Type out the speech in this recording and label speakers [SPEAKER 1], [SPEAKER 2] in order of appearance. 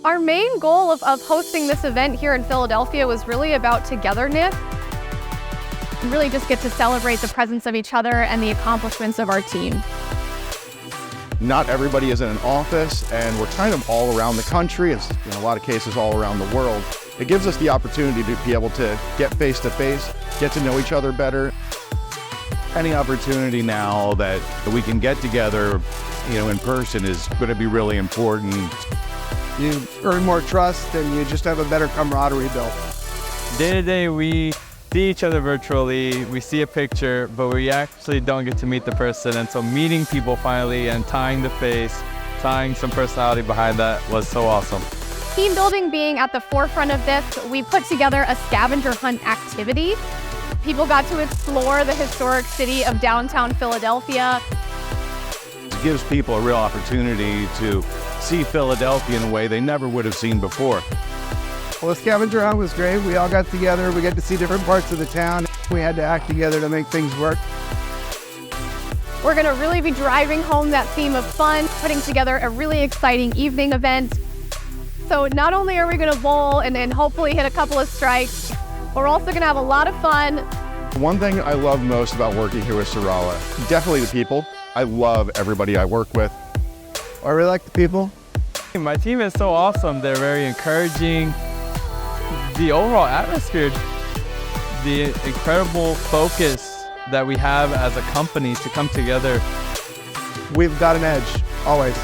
[SPEAKER 1] Our main goal of hosting this event here in Philadelphia was really about togetherness. And really just get to celebrate the presence of each other and the accomplishments of our team.
[SPEAKER 2] Not everybody is in an office, and we're kind of all around the country, and in a lot of cases all around the world. It gives us the opportunity to be able to get face to face, get to know each other better.
[SPEAKER 3] Any opportunity now that we can get together, in person is going to be really important.
[SPEAKER 4] You earn more trust and you just have a better camaraderie built.
[SPEAKER 5] Day to day, we see each other virtually, we see a picture, but we actually don't get to meet the person. And so meeting people finally and tying the face, tying some personality behind that was so awesome.
[SPEAKER 1] Team building being at the forefront of this, we put together a scavenger hunt activity. People got to explore the historic city of downtown Philadelphia.
[SPEAKER 3] It gives people a real opportunity to see Philadelphia in a way they never would have seen before.
[SPEAKER 4] Well, the scavenger hunt was great. We all got together. We got to see different parts of the town. We had to act together to make things work.
[SPEAKER 1] We're going to really be driving home that theme of fun, putting together a really exciting evening event. So not only are we going to bowl and hopefully hit a couple of strikes, but we're also going to have a lot of fun.
[SPEAKER 2] One thing I love most about working here with Sorala, definitely the people. I love everybody I work with.
[SPEAKER 4] I really like the people.
[SPEAKER 5] My team is so awesome. They're very encouraging. The overall atmosphere, the incredible focus that we have as a company to come together.
[SPEAKER 4] We've got an edge, always.